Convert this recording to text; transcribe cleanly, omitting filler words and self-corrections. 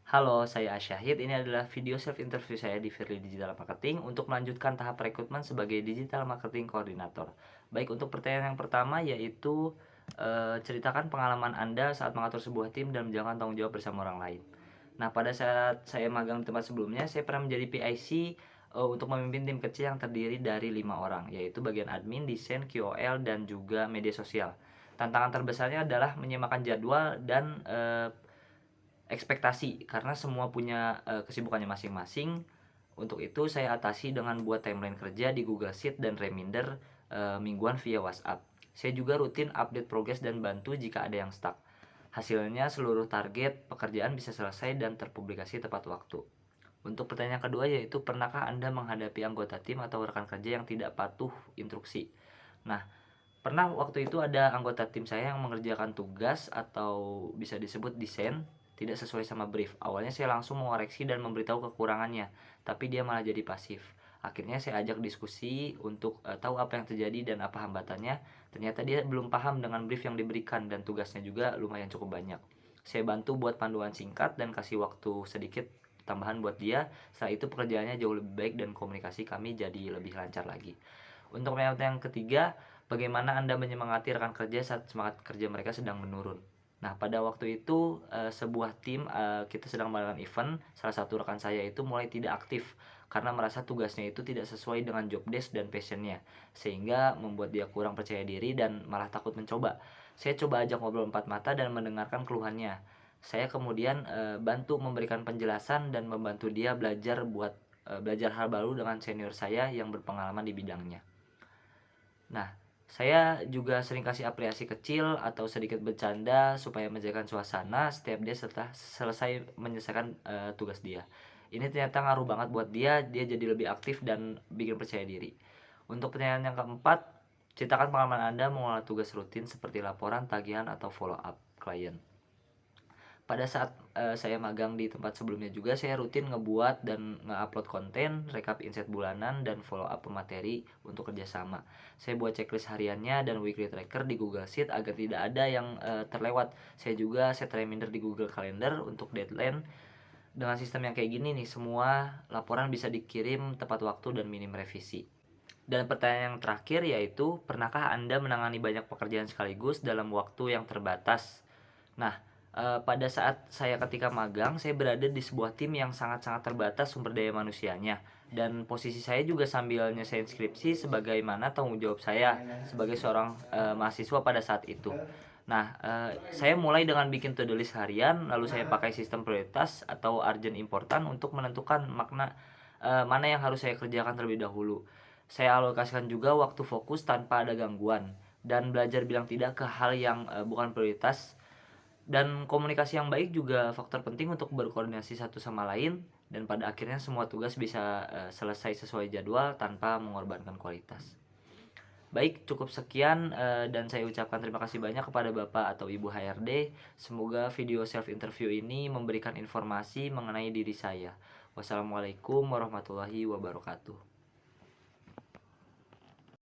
Halo, saya Asyahid. Ini adalah video self interview saya di Firly Digital Marketing untuk melanjutkan tahap rekrutmen sebagai Digital Marketing Koordinator. Baik, untuk pertanyaan yang pertama yaitu ceritakan pengalaman Anda saat mengatur sebuah tim dan menjalankan tanggung jawab bersama orang lain. Nah, pada saat saya magang di tempat sebelumnya, saya pernah menjadi PIC untuk memimpin tim kecil yang terdiri dari 5 orang, yaitu bagian admin, desain, QOL, dan juga media sosial. Tantangan terbesarnya adalah menyemakan jadwal dan ekspektasi karena semua punya kesibukannya masing-masing. Untuk itu saya atasi dengan buat timeline kerja di Google Sheet dan reminder mingguan via WhatsApp. Saya juga rutin update progres dan bantu jika ada yang stuck. Hasilnya seluruh target pekerjaan bisa selesai dan terpublikasi tepat waktu. Untuk pertanyaan kedua yaitu pernahkah Anda menghadapi anggota tim atau rekan kerja yang tidak patuh instruksi? Nah, pernah waktu itu ada anggota tim saya yang mengerjakan tugas atau bisa disebut desain tidak sesuai sama brief. Awalnya saya langsung mengoreksi dan memberitahu kekurangannya, tapi dia malah jadi pasif. Akhirnya saya ajak diskusi untuk tahu apa yang terjadi dan apa hambatannya. Ternyata dia belum paham dengan brief yang diberikan dan tugasnya juga lumayan cukup banyak. Saya bantu buat panduan singkat dan kasih waktu sedikit tambahan buat dia. Setelah itu pekerjaannya jauh lebih baik dan komunikasi kami jadi lebih lancar lagi. Untuk yang ketiga, bagaimana Anda menyemangati rekan kerja saat semangat kerja mereka sedang menurun? Nah, pada waktu itu sebuah tim kita sedang melakukan event, salah satu rekan saya itu mulai tidak aktif karena merasa tugasnya itu tidak sesuai dengan job desk dan passionnya, sehingga membuat dia kurang percaya diri dan malah takut mencoba. Saya coba ajak ngobrol empat mata dan mendengarkan keluhannya. Saya kemudian bantu memberikan penjelasan dan membantu dia belajar hal baru dengan senior saya yang berpengalaman di bidangnya. Nah, saya juga sering kasih apresiasi kecil atau sedikit bercanda supaya menjaga suasana setiap dia setelah selesai menyelesaikan tugas dia. Ini ternyata ngaruh banget buat dia, dia jadi lebih aktif dan bikin percaya diri. Untuk pertanyaan yang keempat, ceritakan pengalaman Anda mengolah tugas rutin seperti laporan, tagihan, atau follow up klien. Pada saat saya magang di tempat sebelumnya juga, saya rutin ngebuat dan nge-upload konten, rekap insight bulanan, dan follow up pemateri untuk kerjasama. Saya buat checklist hariannya dan weekly tracker di Google Sheet agar tidak ada yang terlewat. Saya juga set reminder di Google Calendar untuk deadline. Dengan sistem yang kayak gini nih, semua laporan bisa dikirim tepat waktu dan minim revisi. Dan pertanyaan yang terakhir yaitu, pernahkah Anda menangani banyak pekerjaan sekaligus dalam waktu yang terbatas? Nah, pada saat saya ketika magang, saya berada di sebuah tim yang sangat-sangat terbatas sumber daya manusianya. Dan posisi saya juga sambil nyelesain skripsi sebagaimana tanggung jawab saya sebagai seorang mahasiswa pada saat itu. Nah, saya mulai dengan bikin to-do list harian, lalu saya pakai sistem prioritas atau urgent important untuk menentukan mana yang harus saya kerjakan terlebih dahulu. Saya alokasikan juga waktu fokus tanpa ada gangguan dan belajar bilang tidak ke hal yang bukan prioritas. Dan komunikasi yang baik juga faktor penting untuk berkoordinasi satu sama lain dan pada akhirnya semua tugas bisa selesai sesuai jadwal tanpa mengorbankan kualitas. Baik, cukup sekian dan saya ucapkan terima kasih banyak kepada Bapak atau Ibu HRD. Semoga video self interview ini memberikan informasi mengenai diri saya. Wassalamualaikum warahmatullahi wabarakatuh.